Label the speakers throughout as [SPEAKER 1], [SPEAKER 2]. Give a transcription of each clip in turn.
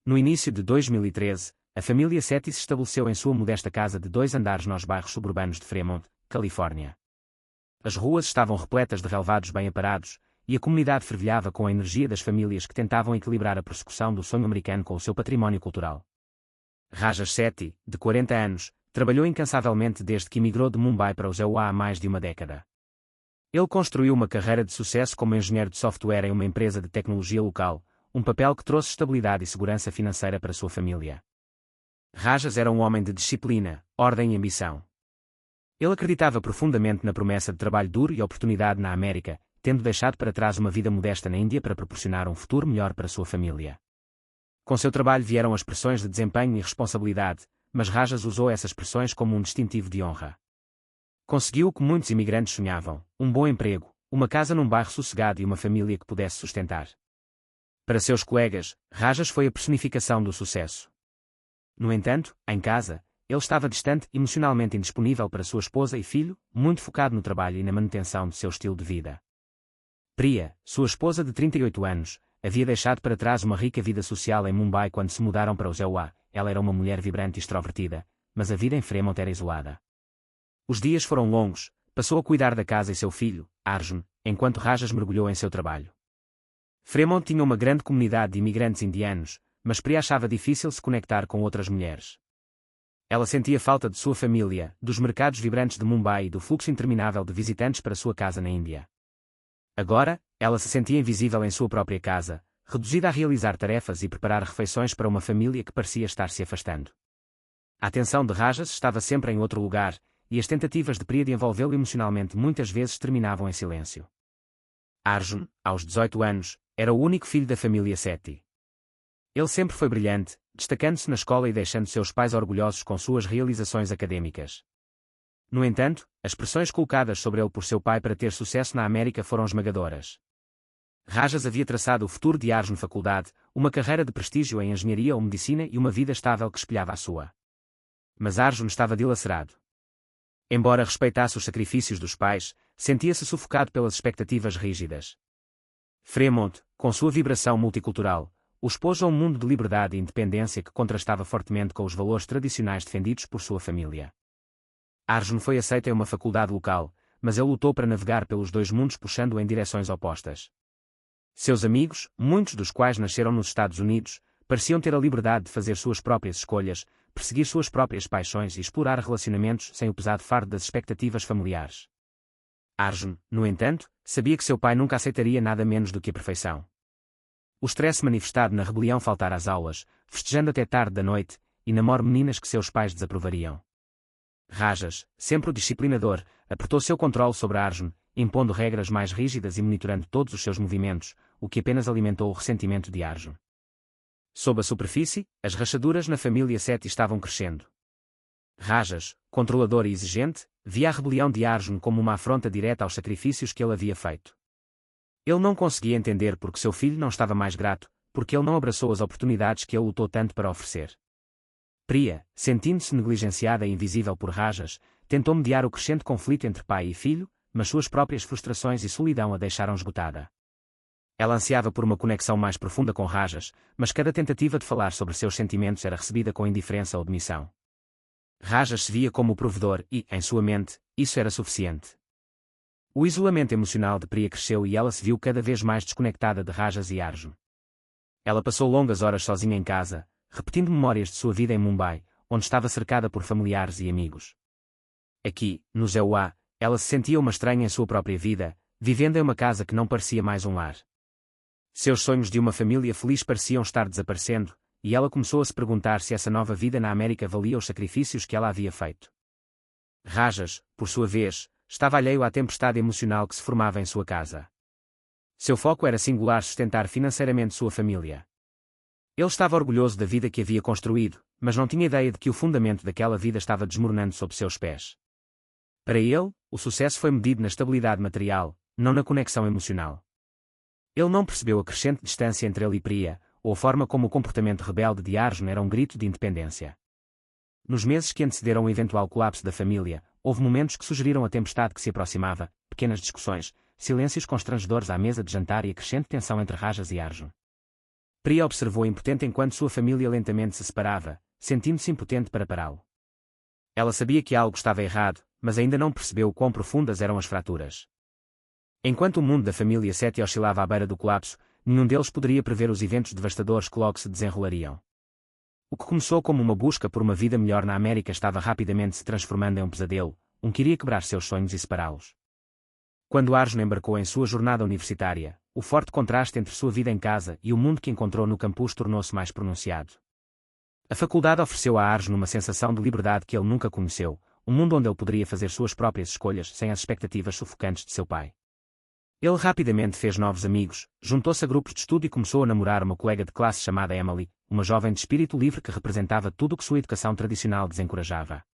[SPEAKER 1] No início de 2013, a família Sethi se estabeleceu em sua modesta casa de 2 andares nos bairros suburbanos de Fremont, Califórnia. As ruas estavam repletas de relevados bem aparados, e a comunidade fervilhava com a energia das famílias que tentavam equilibrar a persecução do sonho americano com o seu património cultural. Rajas Sethi, de 40 anos, trabalhou incansavelmente desde que emigrou de Mumbai para os EUA há mais de uma década. Ele construiu uma carreira de sucesso como engenheiro de software em uma empresa de tecnologia local, um papel que trouxe estabilidade e segurança financeira para sua família. Rajas era um homem de disciplina, ordem e ambição. Ele acreditava profundamente na promessa de trabalho duro e oportunidade na América, tendo deixado para trás uma vida modesta na Índia para proporcionar um futuro melhor para sua família. Com seu trabalho vieram as pressões de desempenho e responsabilidade, mas Rajas usou essas pressões como um distintivo de honra. Conseguiu o que muitos imigrantes sonhavam: um bom emprego, uma casa num bairro sossegado e uma família que pudesse sustentar. Para seus colegas, Rajas foi a personificação do sucesso. No entanto, em casa, ele estava distante e emocionalmente indisponível para sua esposa e filho, muito focado no trabalho e na manutenção de seu estilo de vida. Priya, sua esposa de 38 anos, havia deixado para trás uma rica vida social em Mumbai quando se mudaram para os EUA. Ela era uma mulher vibrante e extrovertida, mas a vida em Fremont era isolada. Os dias foram longos, passou a cuidar da casa e seu filho, Arjun, enquanto Rajas mergulhou em seu trabalho. Fremont tinha uma grande comunidade de imigrantes indianos, mas Priya achava difícil se conectar com outras mulheres. Ela sentia falta de sua família, dos mercados vibrantes de Mumbai e do fluxo interminável de visitantes para sua casa na Índia. Agora, ela se sentia invisível em sua própria casa, reduzida a realizar tarefas e preparar refeições para uma família que parecia estar se afastando. A atenção de Rajas estava sempre em outro lugar, e as tentativas de Priya de envolvê-lo emocionalmente muitas vezes terminavam em silêncio. Arjun, aos 18 anos, era o único filho da família Sethi. Ele sempre foi brilhante, destacando-se na escola e deixando seus pais orgulhosos com suas realizações acadêmicas. No entanto, as pressões colocadas sobre ele por seu pai para ter sucesso na América foram esmagadoras. Rajas havia traçado o futuro de Arjun na faculdade, uma carreira de prestígio em engenharia ou medicina e uma vida estável que espelhava a sua. Mas Arjun estava dilacerado. Embora respeitasse os sacrifícios dos pais, sentia-se sufocado pelas expectativas rígidas. Fremont, com sua vibração multicultural, o expôs a um mundo de liberdade e independência que contrastava fortemente com os valores tradicionais defendidos por sua família. Arjun foi aceito em uma faculdade local, mas ele lutou para navegar pelos dois mundos puxando-o em direções opostas. Seus amigos, muitos dos quais nasceram nos Estados Unidos, pareciam ter a liberdade de fazer suas próprias escolhas, perseguir suas próprias paixões e explorar relacionamentos sem o pesado fardo das expectativas familiares. Arjun, no entanto, sabia que seu pai nunca aceitaria nada menos do que a perfeição. O estresse manifestado na rebelião faltar às aulas, festejando até tarde da noite, e namoro meninas que seus pais desaprovariam. Rajas, sempre o disciplinador, apertou seu controle sobre Arjun, impondo regras mais rígidas e monitorando todos os seus movimentos, o que apenas alimentou o ressentimento de Arjun. Sob a superfície, as rachaduras na família Sethi estavam crescendo. Rajas, controlador e exigente, via a rebelião de Arjun como uma afronta direta aos sacrifícios que ele havia feito. Ele não conseguia entender porque seu filho não estava mais grato, porque ele não abraçou as oportunidades que ele lutou tanto para oferecer. Priya, sentindo-se negligenciada e invisível por Rajas, tentou mediar o crescente conflito entre pai e filho, mas suas próprias frustrações e solidão a deixaram esgotada. Ela ansiava por uma conexão mais profunda com Rajas, mas cada tentativa de falar sobre seus sentimentos era recebida com indiferença ou demissão. Rajas se via como o provedor e, em sua mente, isso era suficiente. O isolamento emocional de Priya cresceu e ela se viu cada vez mais desconectada de Rajas e Arjun. Ela passou longas horas sozinha em casa, repetindo memórias de sua vida em Mumbai, onde estava cercada por familiares e amigos. Aqui, no EUA, ela se sentia uma estranha em sua própria vida, vivendo em uma casa que não parecia mais um lar. Seus sonhos de uma família feliz pareciam estar desaparecendo, e ela começou a se perguntar se essa nova vida na América valia os sacrifícios que ela havia feito. Rajas, por sua vez, estava alheio à tempestade emocional que se formava em sua casa. Seu foco era singular sustentar financeiramente sua família. Ele estava orgulhoso da vida que havia construído, mas não tinha ideia de que o fundamento daquela vida estava desmoronando sob seus pés. Para ele, o sucesso foi medido na estabilidade material, não na conexão emocional. Ele não percebeu a crescente distância entre ele e Priya, ou a forma como o comportamento rebelde de Arjun era um grito de independência. Nos meses que antecederam o eventual colapso da família, houve momentos que sugeriram a tempestade que se aproximava, pequenas discussões, silêncios constrangedores à mesa de jantar e a crescente tensão entre Rajas e Arjun. Priya observou impotente enquanto sua família lentamente se separava, sentindo-se impotente para pará-lo. Ela sabia que algo estava errado, mas ainda não percebeu quão profundas eram as fraturas. Enquanto o mundo da família Sethi oscilava à beira do colapso, nenhum deles poderia prever os eventos devastadores que logo se desenrolariam. O que começou como uma busca por uma vida melhor na América estava rapidamente se transformando em um pesadelo, que iria quebrar seus sonhos e separá-los. Quando Arjun embarcou em sua jornada universitária, o forte contraste entre sua vida em casa e o mundo que encontrou no campus tornou-se mais pronunciado. A faculdade ofereceu a Arjun uma sensação de liberdade que ele nunca conheceu, um mundo onde ele poderia fazer suas próprias escolhas sem as expectativas sufocantes de seu pai. Ele rapidamente fez novos amigos, juntou-se a grupos de estudo e começou a namorar uma colega de classe chamada Emily, uma jovem de espírito livre que representava tudo o que sua educação tradicional desencorajava.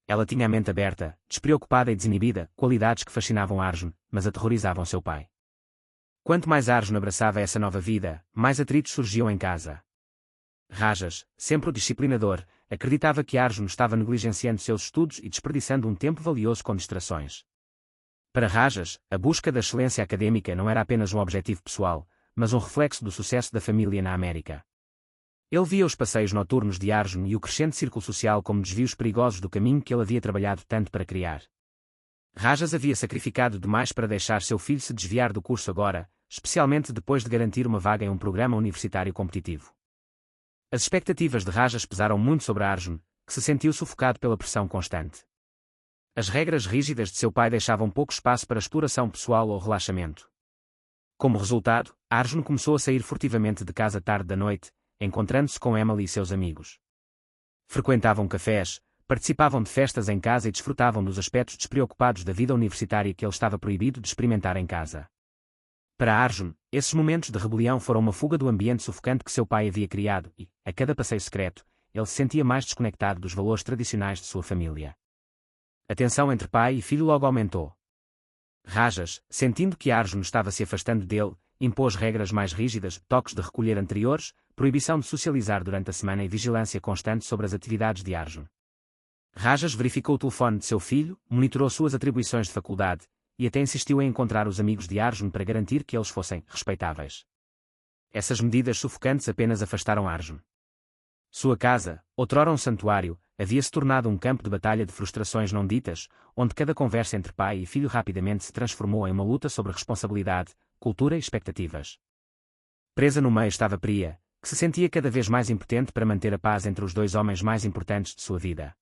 [SPEAKER 1] Ela tinha a mente aberta, despreocupada e desinibida, qualidades que fascinavam Arjun, mas aterrorizavam seu pai. Quanto mais Arjun abraçava essa nova vida, mais atritos surgiam em casa. Rajas, sempre o disciplinador, acreditava que Arjun estava negligenciando seus estudos e desperdiçando um tempo valioso com distrações. Para Rajas, a busca da excelência acadêmica não era apenas um objetivo pessoal, mas um reflexo do sucesso da família na América. Ele via os passeios noturnos de Arjun e o crescente círculo social como desvios perigosos do caminho que ele havia trabalhado tanto para criar. Rajas havia sacrificado demais para deixar seu filho se desviar do curso agora, especialmente depois de garantir uma vaga em um programa universitário competitivo. As expectativas de Rajas pesaram muito sobre Arjun, que se sentiu sufocado pela pressão constante. As regras rígidas de seu pai deixavam pouco espaço para exploração pessoal ou relaxamento. Como resultado, Arjun começou a sair furtivamente de casa tarde da noite, encontrando-se com Emily e seus amigos. Frequentavam cafés, participavam de festas em casa e desfrutavam dos aspectos despreocupados da vida universitária que ele estava proibido de experimentar em casa. Para Arjun, esses momentos de rebelião foram uma fuga do ambiente sufocante que seu pai havia criado e, a cada passeio secreto, ele se sentia mais desconectado dos valores tradicionais de sua família. A tensão entre pai e filho logo aumentou. Rajas, sentindo que Arjun estava se afastando dele, impôs regras mais rígidas, toques de recolher anteriores, proibição de socializar durante a semana e vigilância constante sobre as atividades de Arjun. Rajas verificou o telefone de seu filho, monitorou suas atribuições de faculdade, e até insistiu em encontrar os amigos de Arjun para garantir que eles fossem respeitáveis. Essas medidas sufocantes apenas afastaram Arjun. Sua casa, outrora um santuário, havia se tornado um campo de batalha de frustrações não ditas, onde cada conversa entre pai e filho rapidamente se transformou em uma luta sobre responsabilidade, cultura e expectativas. Presa no meio estava Priya, que se sentia cada vez mais impotente para manter a paz entre os dois homens mais importantes de sua vida.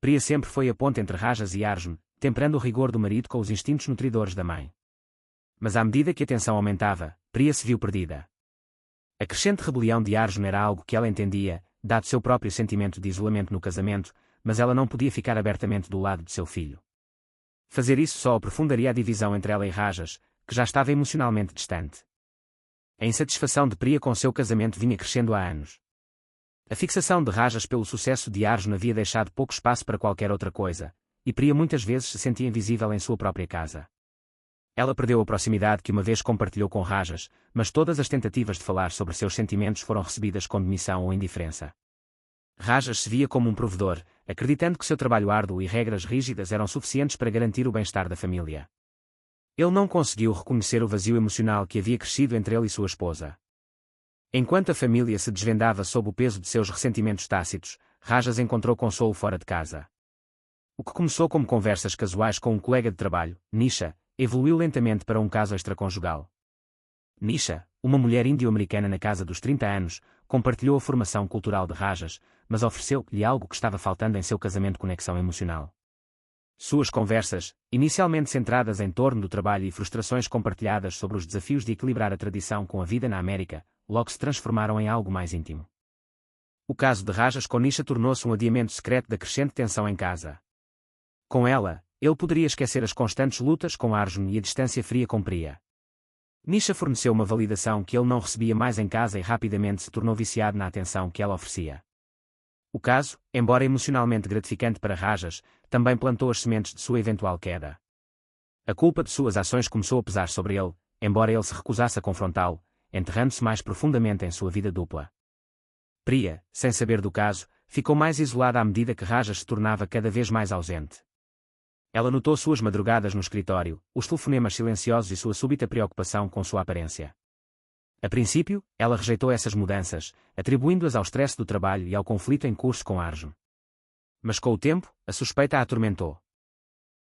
[SPEAKER 1] Priya sempre foi a ponte entre Rajas e Arjun, temperando o rigor do marido com os instintos nutridores da mãe. Mas à medida que a tensão aumentava, Priya se viu perdida. A crescente rebelião de Arjun era algo que ela entendia, dado seu próprio sentimento de isolamento no casamento, mas ela não podia ficar abertamente do lado de seu filho. Fazer isso só aprofundaria a divisão entre ela e Rajas, que já estava emocionalmente distante. A insatisfação de Priya com seu casamento vinha crescendo há anos. A fixação de Rajas pelo sucesso de Arjun havia deixado pouco espaço para qualquer outra coisa, e Priya muitas vezes se sentia invisível em sua própria casa. Ela perdeu a proximidade que uma vez compartilhou com Rajas, mas todas as tentativas de falar sobre seus sentimentos foram recebidas com demissão ou indiferença. Rajas se via como um provedor, acreditando que seu trabalho árduo e regras rígidas eram suficientes para garantir o bem-estar da família. Ele não conseguiu reconhecer o vazio emocional que havia crescido entre ele e sua esposa. Enquanto a família se desvendava sob o peso de seus ressentimentos tácitos, Rajas encontrou consolo fora de casa. O que começou como conversas casuais com um colega de trabalho, Nisha, evoluiu lentamente para um caso extraconjugal. Nisha, uma mulher índio-americana na casa dos 30 anos, compartilhou a formação cultural de Rajas, mas ofereceu-lhe algo que estava faltando em seu casamento: conexão emocional. Suas conversas, inicialmente centradas em torno do trabalho e frustrações compartilhadas sobre os desafios de equilibrar a tradição com a vida na América, logo se transformaram em algo mais íntimo. O caso de Rajas com Nisha tornou-se um adiamento secreto da crescente tensão em casa. Com ela, ele poderia esquecer as constantes lutas com Arjun e a distância fria com Priya. Nisha forneceu uma validação que ele não recebia mais em casa e rapidamente se tornou viciado na atenção que ela oferecia. O caso, embora emocionalmente gratificante para Rajas, também plantou as sementes de sua eventual queda. A culpa de suas ações começou a pesar sobre ele, embora ele se recusasse a confrontá-lo, enterrando-se mais profundamente em sua vida dupla. Priya, sem saber do caso, ficou mais isolada à medida que Rajas se tornava cada vez mais ausente. Ela notou suas madrugadas no escritório, os telefonemas silenciosos e sua súbita preocupação com sua aparência. A princípio, ela rejeitou essas mudanças, atribuindo-as ao stress do trabalho e ao conflito em curso com Arjun. Mas com o tempo, a suspeita a atormentou.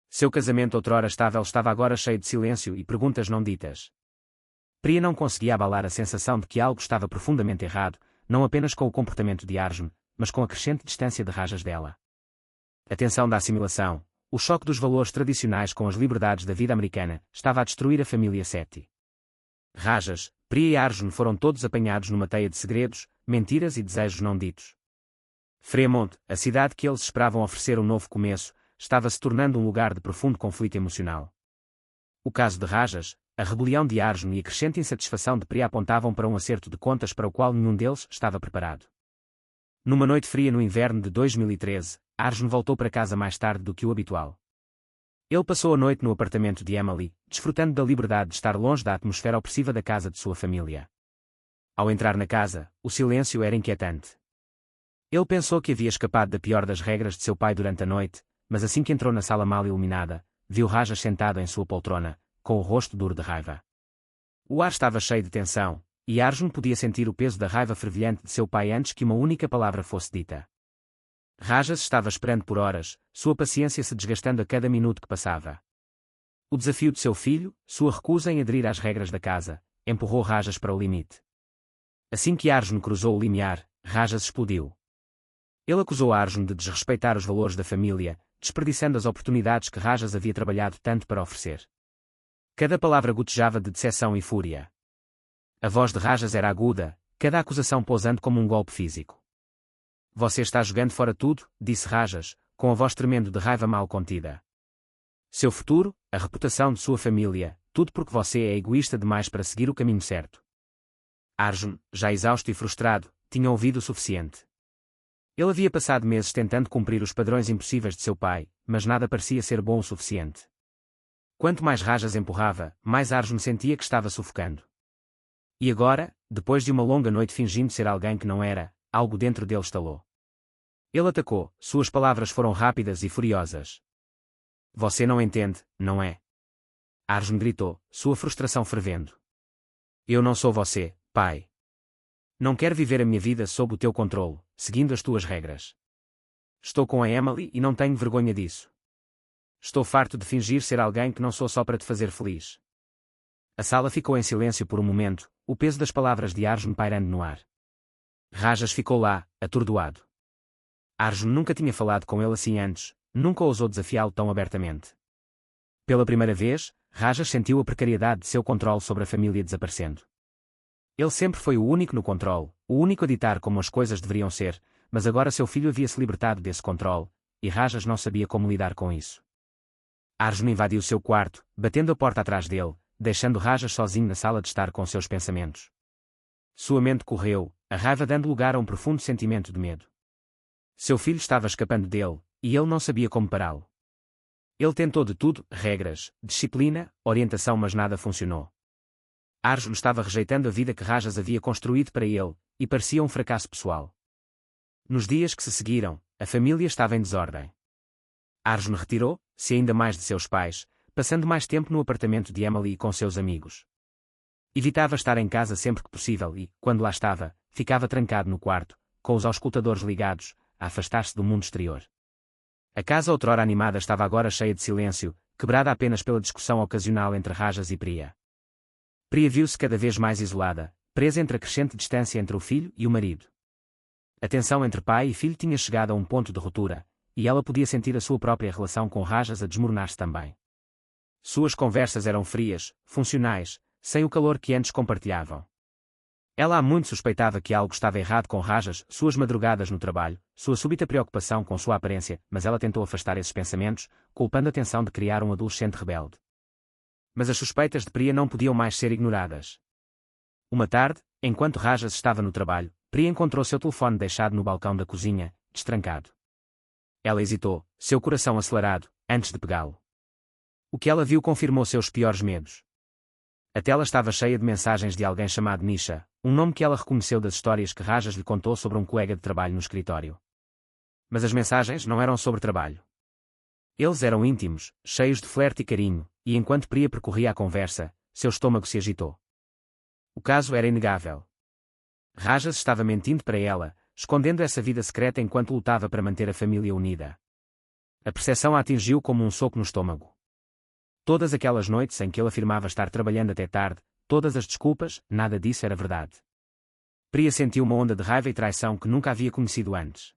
[SPEAKER 1] Seu casamento outrora estável estava agora cheio de silêncio e perguntas não ditas. Priya não conseguia abalar a sensação de que algo estava profundamente errado, não apenas com o comportamento de Arjun, mas com a crescente distância de Rajas dela. A tensão da assimilação, o choque dos valores tradicionais com as liberdades da vida americana, estava a destruir a família Sethi. Rajas, Priya e Arjun foram todos apanhados numa teia de segredos, mentiras e desejos não ditos. Fremont, a cidade que eles esperavam oferecer um novo começo, estava se tornando um lugar de profundo conflito emocional. O caso de Rajas, a rebelião de Arjun e a crescente insatisfação de Priya apontavam para um acerto de contas para o qual nenhum deles estava preparado. Numa noite fria no inverno de 2013, Arjun voltou para casa mais tarde do que o habitual. Ele passou a noite no apartamento de Emily, desfrutando da liberdade de estar longe da atmosfera opressiva da casa de sua família. Ao entrar na casa, o silêncio era inquietante. Ele pensou que havia escapado da pior das regras de seu pai durante a noite, mas assim que entrou na sala mal iluminada, viu Rajas sentado em sua poltrona, com o rosto duro de raiva. O ar estava cheio de tensão, e Arjun podia sentir o peso da raiva fervilhante de seu pai antes que uma única palavra fosse dita. Rajas estava esperando por horas, sua paciência se desgastando a cada minuto que passava. O desafio de seu filho, sua recusa em aderir às regras da casa, empurrou Rajas para o limite. Assim que Arjun cruzou o limiar, Rajas explodiu. Ele acusou Arjun de desrespeitar os valores da família, desperdiçando as oportunidades que Rajas havia trabalhado tanto para oferecer. Cada palavra gotejava de decepção e fúria. A voz de Rajas era aguda, cada acusação pousando como um golpe físico. Você está jogando fora tudo, disse Rajas, com a voz tremendo de raiva mal contida. Seu futuro, a reputação de sua família, tudo porque você é egoísta demais para seguir o caminho certo. Arjun, já exausto e frustrado, tinha ouvido o suficiente. Ele havia passado meses tentando cumprir os padrões impossíveis de seu pai, mas nada parecia ser bom o suficiente. Quanto mais Rajas empurrava, mais Arjun sentia que estava sufocando. E agora, depois de uma longa noite fingindo ser alguém que não era, algo dentro dele estalou. Ele atacou, suas palavras foram rápidas e furiosas. Você não entende, não é? Arjun gritou, sua frustração fervendo. Eu não sou você, pai. Não quero viver a minha vida sob o teu controlo, seguindo as tuas regras. Estou com a Emily e não tenho vergonha disso. Estou farto de fingir ser alguém que não sou só para te fazer feliz. A sala ficou em silêncio por um momento, o peso das palavras de Arjun pairando no ar. Rajas ficou lá, atordoado. Arjun nunca tinha falado com ele assim antes, nunca ousou desafiá-lo tão abertamente. Pela primeira vez, Rajas sentiu a precariedade de seu controle sobre a família desaparecendo. Ele sempre foi o único no controle, o único a ditar como as coisas deveriam ser, mas agora seu filho havia se libertado desse controle, e Rajas não sabia como lidar com isso. Arjun invadiu seu quarto, batendo a porta atrás dele, deixando Rajas sozinho na sala de estar com seus pensamentos. Sua mente correu, a raiva dando lugar a um profundo sentimento de medo. Seu filho estava escapando dele, e ele não sabia como pará-lo. Ele tentou de tudo, regras, disciplina, orientação, mas nada funcionou. Arjun estava rejeitando a vida que Rajas havia construído para ele, e parecia um fracasso pessoal. Nos dias que se seguiram, a família estava em desordem. Arjun retirou-se ainda mais de seus pais, passando mais tempo no apartamento de Emily e com seus amigos. Evitava estar em casa sempre que possível e, quando lá estava, ficava trancado no quarto, com os auscultadores ligados, a afastar-se do mundo exterior. A casa outrora animada estava agora cheia de silêncio, quebrada apenas pela discussão ocasional entre Rajas e Priya. Priya viu-se cada vez mais isolada, presa entre a crescente distância entre o filho e o marido. A tensão entre pai e filho tinha chegado a um ponto de ruptura, e ela podia sentir a sua própria relação com Rajas a desmoronar-se também. Suas conversas eram frias, funcionais, sem o calor que antes compartilhavam. Ela há muito suspeitava que algo estava errado com Rajas, suas madrugadas no trabalho, sua súbita preocupação com sua aparência, mas ela tentou afastar esses pensamentos, culpando a tensão de criar um adolescente rebelde. Mas as suspeitas de Priya não podiam mais ser ignoradas. Uma tarde, enquanto Rajas estava no trabalho, Priya encontrou seu telefone deixado no balcão da cozinha, destrancado. Ela hesitou, seu coração acelerado, antes de pegá-lo. O que ela viu confirmou seus piores medos. A tela estava cheia de mensagens de alguém chamado Nisha, um nome que ela reconheceu das histórias que Rajas lhe contou sobre um colega de trabalho no escritório. Mas as mensagens não eram sobre trabalho. Eles eram íntimos, cheios de flerte e carinho, e enquanto Priya percorria a conversa, seu estômago se agitou. O caso era inegável. Rajas estava mentindo para ela, escondendo essa vida secreta enquanto lutava para manter a família unida. A percepção a atingiu como um soco no estômago. Todas aquelas noites em que ele afirmava estar trabalhando até tarde, todas as desculpas, nada disso era verdade. Priya sentiu uma onda de raiva e traição que nunca havia conhecido antes.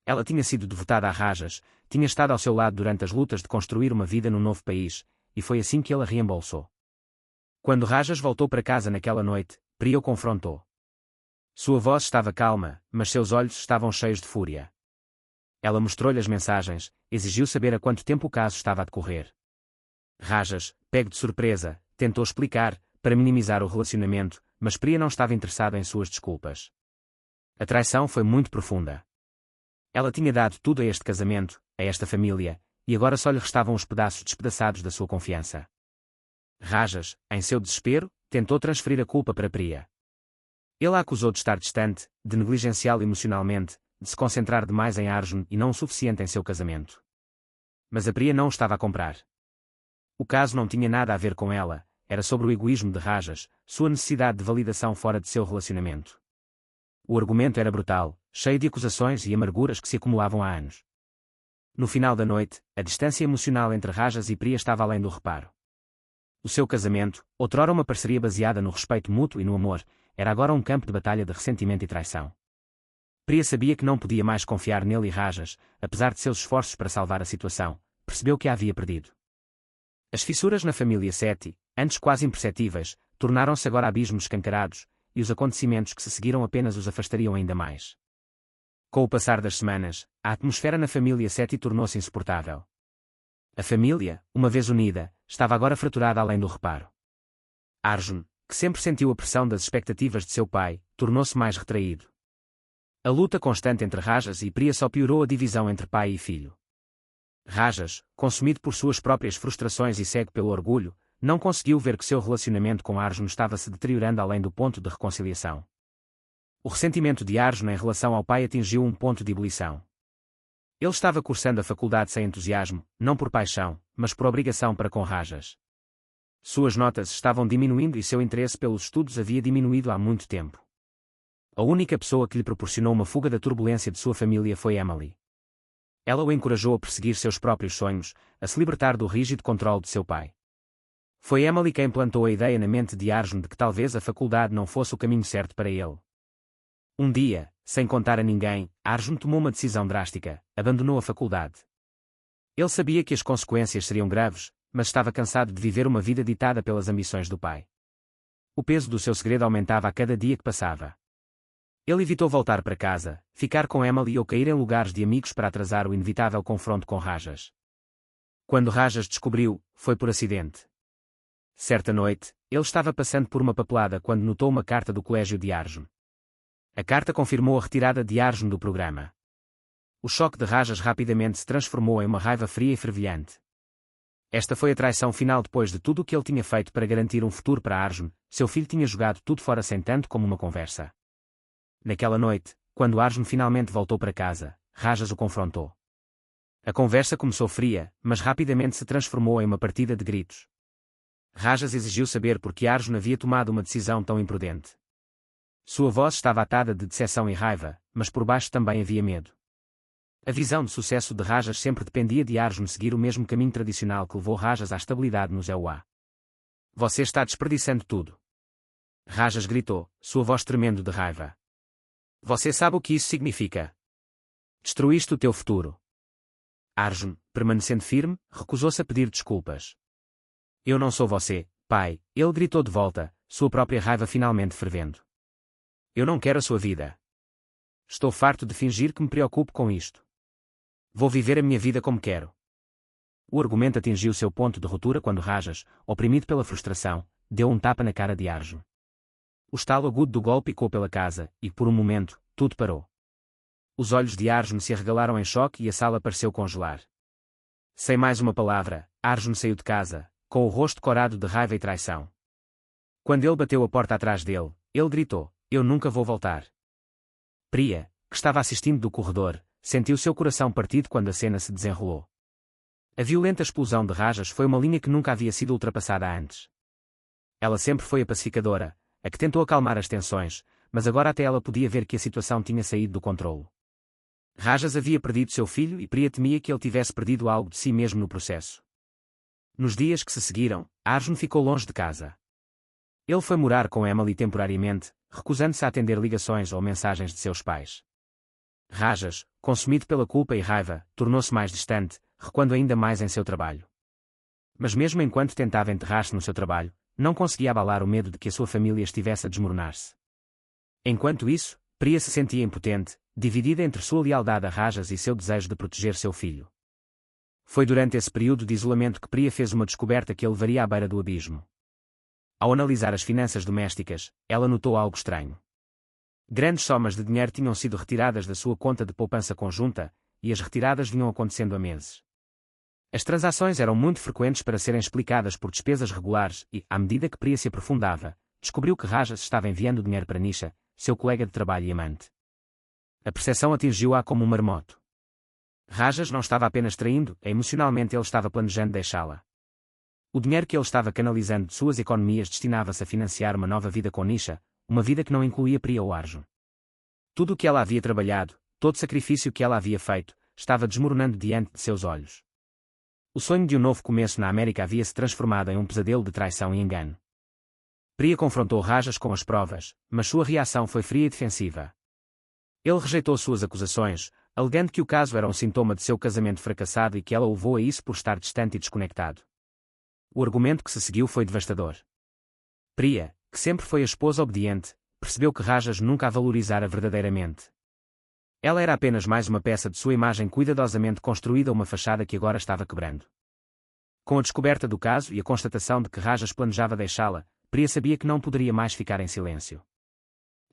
[SPEAKER 1] Ela tinha sido devotada a Rajas, tinha estado ao seu lado durante as lutas de construir uma vida num novo país, e foi assim que ele a reembolsou. Quando Rajas voltou para casa naquela noite, Priya o confrontou. Sua voz estava calma, mas seus olhos estavam cheios de fúria. Ela mostrou-lhe as mensagens, exigiu saber a quanto tempo o caso estava a decorrer. Rajas, pego de surpresa, tentou explicar, para minimizar o relacionamento, mas Priya não estava interessada em suas desculpas. A traição foi muito profunda. Ela tinha dado tudo a este casamento, a esta família, e agora só lhe restavam os pedaços despedaçados da sua confiança. Rajas, em seu desespero, tentou transferir a culpa para Priya. Ele a acusou de estar distante, de negligenciá-lo emocionalmente, de se concentrar demais em Arjun e não o suficiente em seu casamento. Mas a Priya não o estava a comprar. O caso não tinha nada a ver com ela, era sobre o egoísmo de Rajas, sua necessidade de validação fora de seu relacionamento. O argumento era brutal, cheio de acusações e amarguras que se acumulavam há anos. No final da noite, a distância emocional entre Rajas e Priya estava além do reparo. O seu casamento, outrora uma parceria baseada no respeito mútuo e no amor, era agora um campo de batalha de ressentimento e traição. Priya sabia que não podia mais confiar nele e Rajas, apesar de seus esforços para salvar a situação, percebeu que a havia perdido. As fissuras na família Sethi, antes quase imperceptíveis, tornaram-se agora abismos escancarados, e os acontecimentos que se seguiram apenas os afastariam ainda mais. Com o passar das semanas, a atmosfera na família Sethi tornou-se insuportável. A família, uma vez unida, estava agora fraturada além do reparo. Arjun, que sempre sentiu a pressão das expectativas de seu pai, tornou-se mais retraído. A luta constante entre Rajas e Priya só piorou a divisão entre pai e filho. Rajas, consumido por suas próprias frustrações e cego pelo orgulho, não conseguiu ver que seu relacionamento com Arjun estava se deteriorando além do ponto de reconciliação. O ressentimento de Arjun em relação ao pai atingiu um ponto de ebulição. Ele estava cursando a faculdade sem entusiasmo, não por paixão, mas por obrigação para com Rajas. Suas notas estavam diminuindo e seu interesse pelos estudos havia diminuído há muito tempo. A única pessoa que lhe proporcionou uma fuga da turbulência de sua família foi Emily. Ela o encorajou a perseguir seus próprios sonhos, a se libertar do rígido controle de seu pai. Foi Emily quem plantou a ideia na mente de Arjun de que talvez a faculdade não fosse o caminho certo para ele. Um dia, sem contar a ninguém, Arjun tomou uma decisão drástica, abandonou a faculdade. Ele sabia que as consequências seriam graves, mas estava cansado de viver uma vida ditada pelas ambições do pai. O peso do seu segredo aumentava a cada dia que passava. Ele evitou voltar para casa, ficar com Emily ou cair em lugares de amigos para atrasar o inevitável confronto com Rajas. Quando Rajas descobriu, foi por acidente. Certa noite, ele estava passando por uma papelada quando notou uma carta do colégio de Arjun. A carta confirmou a retirada de Arjun do programa. O choque de Rajas rapidamente se transformou em uma raiva fria e fervilhante. Esta foi a traição final depois de tudo o que ele tinha feito para garantir um futuro para Arjun, seu filho tinha jogado tudo fora sem tanto como uma conversa. Naquela noite, quando Arjun finalmente voltou para casa, Rajas o confrontou. A conversa começou fria, mas rapidamente se transformou em uma partida de gritos. Rajas exigiu saber por que Arjun havia tomado uma decisão tão imprudente. Sua voz estava atada de decepção e raiva, mas por baixo também havia medo. A visão de sucesso de Rajas sempre dependia de Arjun seguir o mesmo caminho tradicional que levou Rajas à estabilidade no ZEUA. Você está desperdiçando tudo. Rajas gritou, sua voz tremendo de raiva. Você sabe o que isso significa? Destruíste o teu futuro. Arjun, permanecendo firme, recusou-se a pedir desculpas. Eu não sou você, pai, ele gritou de volta, sua própria raiva finalmente fervendo. Eu não quero a sua vida. Estou farto de fingir que me preocupo com isto. Vou viver a minha vida como quero. O argumento atingiu seu ponto de ruptura quando Rajas, oprimido pela frustração, deu um tapa na cara de Arjun. O estalo agudo do golpe ficou pela casa, e por um momento, tudo parou. Os olhos de Arjun se arregalaram em choque e a sala pareceu congelar. Sem mais uma palavra, Arjun saiu de casa, com o rosto corado de raiva e traição. Quando ele bateu a porta atrás dele, ele gritou, eu nunca vou voltar. Priya, que estava assistindo do corredor, sentiu seu coração partido quando a cena se desenrolou. A violenta explosão de Rajas foi uma linha que nunca havia sido ultrapassada antes. Ela sempre foi a pacificadora, a que tentou acalmar as tensões, mas agora até ela podia ver que a situação tinha saído do controlo. Rajas havia perdido seu filho e Priya temia que ele tivesse perdido algo de si mesmo no processo. Nos dias que se seguiram, Arjun ficou longe de casa. Ele foi morar com Emily temporariamente, recusando-se a atender ligações ou mensagens de seus pais. Rajas, consumido pela culpa e raiva, tornou-se mais distante, recuando ainda mais em seu trabalho. Mas mesmo enquanto tentava enterrar-se no seu trabalho, não conseguia abalar o medo de que a sua família estivesse a desmoronar-se. Enquanto isso, Priya se sentia impotente, dividida entre sua lealdade a Rajas e seu desejo de proteger seu filho. Foi durante esse período de isolamento que Priya fez uma descoberta que a levaria à beira do abismo. Ao analisar as finanças domésticas, ela notou algo estranho. Grandes somas de dinheiro tinham sido retiradas da sua conta de poupança conjunta, e as retiradas vinham acontecendo há meses. As transações eram muito frequentes para serem explicadas por despesas regulares e, à medida que Priya se aprofundava, descobriu que Rajas estava enviando dinheiro para Nisha, seu colega de trabalho e amante. A percepção atingiu-a como um marmoto. Rajas não estava apenas traindo, emocionalmente ele estava planejando deixá-la. O dinheiro que ele estava canalizando de suas economias destinava-se a financiar uma nova vida com Nisha, uma vida que não incluía Priya ou Arjun. Tudo o que ela havia trabalhado, todo o sacrifício que ela havia feito, estava desmoronando diante de seus olhos. O sonho de um novo começo na América havia-se transformado em um pesadelo de traição e engano. Priya confrontou Rajas com as provas, mas sua reação foi fria e defensiva. Ele rejeitou suas acusações, alegando que o caso era um sintoma de seu casamento fracassado e que ela o levou a isso por estar distante e desconectado. O argumento que se seguiu foi devastador. Priya, que sempre foi a esposa obediente, percebeu que Rajas nunca a valorizara verdadeiramente. Ela era apenas mais uma peça de sua imagem cuidadosamente construída, uma fachada que agora estava quebrando. Com a descoberta do caso e a constatação de que Rajas planejava deixá-la, Priya sabia que não poderia mais ficar em silêncio.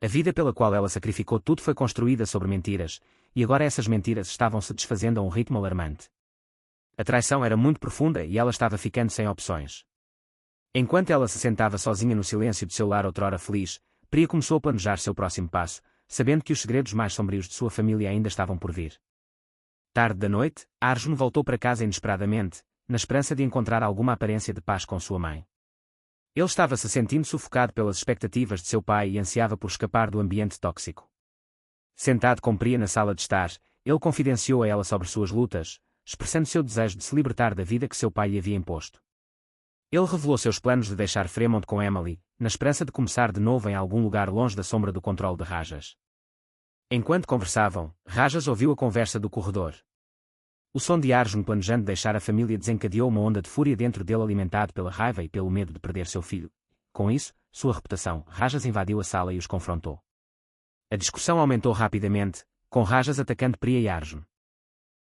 [SPEAKER 1] A vida pela qual ela sacrificou tudo foi construída sobre mentiras, e agora essas mentiras estavam se desfazendo a um ritmo alarmante. A traição era muito profunda e ela estava ficando sem opções. Enquanto ela se sentava sozinha no silêncio de seu lar outrora feliz, Priya começou a planejar seu próximo passo, sabendo que os segredos mais sombrios de sua família ainda estavam por vir. Tarde da noite, Arjun voltou para casa inesperadamente, na esperança de encontrar alguma aparência de paz com sua mãe. Ele estava se sentindo sufocado pelas expectativas de seu pai e ansiava por escapar do ambiente tóxico. Sentado com Priya na sala de estar, ele confidenciou a ela sobre suas lutas, expressando seu desejo de se libertar da vida que seu pai lhe havia imposto. Ele revelou seus planos de deixar Fremont com Emily, na esperança de começar de novo em algum lugar longe da sombra do controle de Rajas. Enquanto conversavam, Rajas ouviu a conversa do corredor. O som de Arjun planejando deixar a família desencadeou uma onda de fúria dentro dele, alimentado pela raiva e pelo medo de perder seu filho. Com isso, sua reputação, Rajas invadiu a sala e os confrontou. A discussão aumentou rapidamente, com Rajas atacando Priya e Arjun.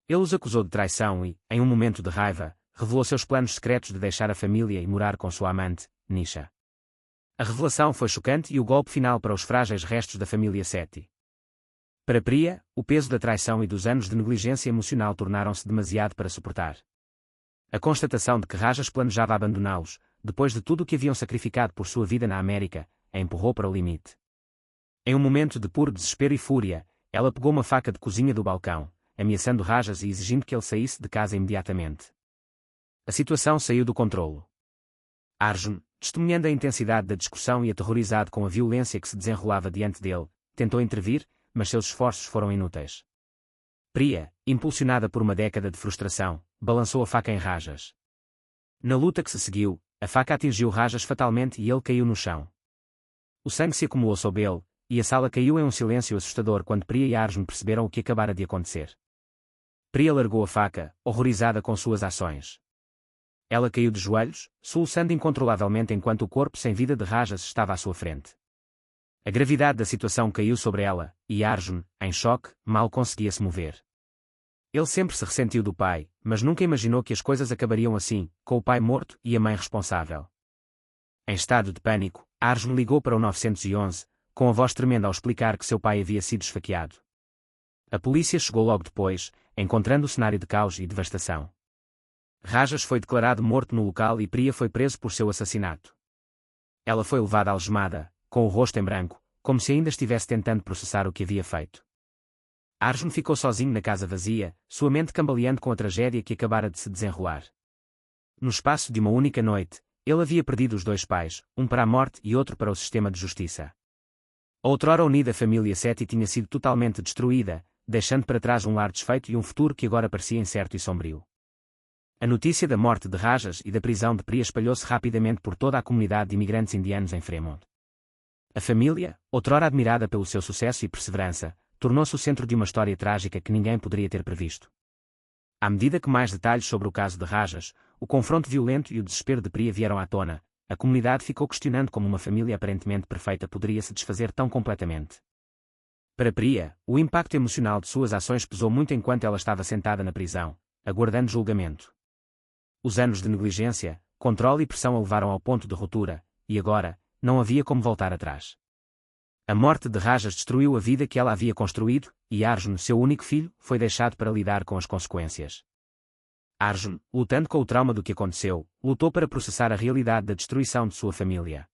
[SPEAKER 1] Ele os acusou de traição e, em um momento de raiva, revelou seus planos secretos de deixar a família e morar com sua amante, Nisha. A revelação foi chocante e o golpe final para os frágeis restos da família Sethi. Para Priya, o peso da traição e dos anos de negligência emocional tornaram-se demasiado para suportar. A constatação de que Rajas planejava abandoná-los, depois de tudo o que haviam sacrificado por sua vida na América, a empurrou para o limite. Em um momento de puro desespero e fúria, ela pegou uma faca de cozinha do balcão, ameaçando Rajas e exigindo que ele saísse de casa imediatamente. A situação saiu do controlo. Arjun, testemunhando a intensidade da discussão e aterrorizado com a violência que se desenrolava diante dele, tentou intervir, mas seus esforços foram inúteis. Priya, impulsionada por uma década de frustração, balançou a faca em Rajas. Na luta que se seguiu, a faca atingiu Rajas fatalmente e ele caiu no chão. O sangue se acumulou sob ele, e a sala caiu em um silêncio assustador quando Priya e Arjun perceberam o que acabara de acontecer. Priya largou a faca, horrorizada com suas ações. Ela caiu de joelhos, soluçando incontrolavelmente enquanto o corpo sem vida de Rajas estava à sua frente. A gravidade da situação caiu sobre ela, e Arjun, em choque, mal conseguia se mover. Ele sempre se ressentiu do pai, mas nunca imaginou que as coisas acabariam assim, com o pai morto e a mãe responsável. Em estado de pânico, Arjun ligou para o 911, com a voz tremenda ao explicar que seu pai havia sido esfaqueado. A polícia chegou logo depois, encontrando o cenário de caos e devastação. Rajas foi declarado morto no local e Priya foi preso por seu assassinato. Ela foi levada algemada, com o rosto em branco, como se ainda estivesse tentando processar o que havia feito. Arjun ficou sozinho na casa vazia, sua mente cambaleando com a tragédia que acabara de se desenrolar. No espaço de uma única noite, Ele havia perdido os dois pais, um para a morte e outro para o sistema de justiça. A outrora unida família Sethi tinha sido totalmente destruída, deixando para trás um lar desfeito e um futuro que agora parecia incerto e sombrio. A notícia da morte de Rajas e da prisão de Priya espalhou-se rapidamente por toda a comunidade de imigrantes indianos em Fremont. A família, outrora admirada pelo seu sucesso e perseverança, tornou-se o centro de uma história trágica que ninguém poderia ter previsto. À medida que mais detalhes sobre o caso de Rajas, o confronto violento e o desespero de Priya vieram à tona, a comunidade ficou questionando como uma família aparentemente perfeita poderia se desfazer tão completamente. Para Priya, o impacto emocional de suas ações pesou muito enquanto ela estava sentada na prisão, aguardando julgamento. Os anos de negligência, controle e pressão a levaram ao ponto de ruptura, e agora, não havia como voltar atrás. A morte de Rajas destruiu a vida que ela havia construído, e Arjun, seu único filho, foi deixado para lidar com as consequências. Arjun, lutando com o trauma do que aconteceu, lutou para processar a realidade da destruição de sua família.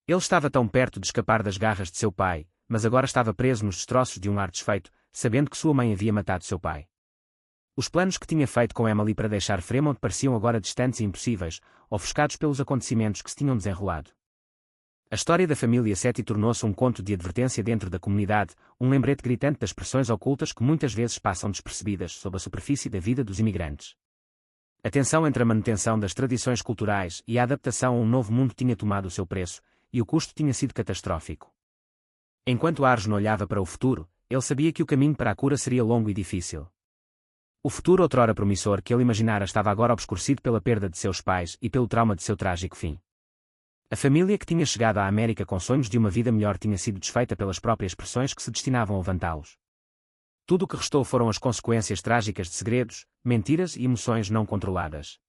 [SPEAKER 1] Ele estava tão perto de escapar das garras de seu pai, mas agora estava preso nos destroços de um lar desfeito, sabendo que sua mãe havia matado seu pai. Os planos que tinha feito com Emily para deixar Fremont pareciam agora distantes e impossíveis, ofuscados pelos acontecimentos que se tinham desenrolado. A história da família Sethi tornou-se um conto de advertência dentro da comunidade, um lembrete gritante das pressões ocultas que muitas vezes passam despercebidas sob a superfície da vida dos imigrantes. A tensão entre a manutenção das tradições culturais e a adaptação a um novo mundo tinha tomado o seu preço, e o custo tinha sido catastrófico. Enquanto Arjun olhava para o futuro, ele sabia que o caminho para a cura seria longo e difícil. O futuro outrora promissor que ele imaginara estava agora obscurecido pela perda de seus pais e pelo trauma de seu trágico fim. A família que tinha chegado à América com sonhos de uma vida melhor tinha sido desfeita pelas próprias pressões que se destinavam a levantá-los. Tudo o que restou foram as consequências trágicas de segredos, mentiras e emoções não controladas.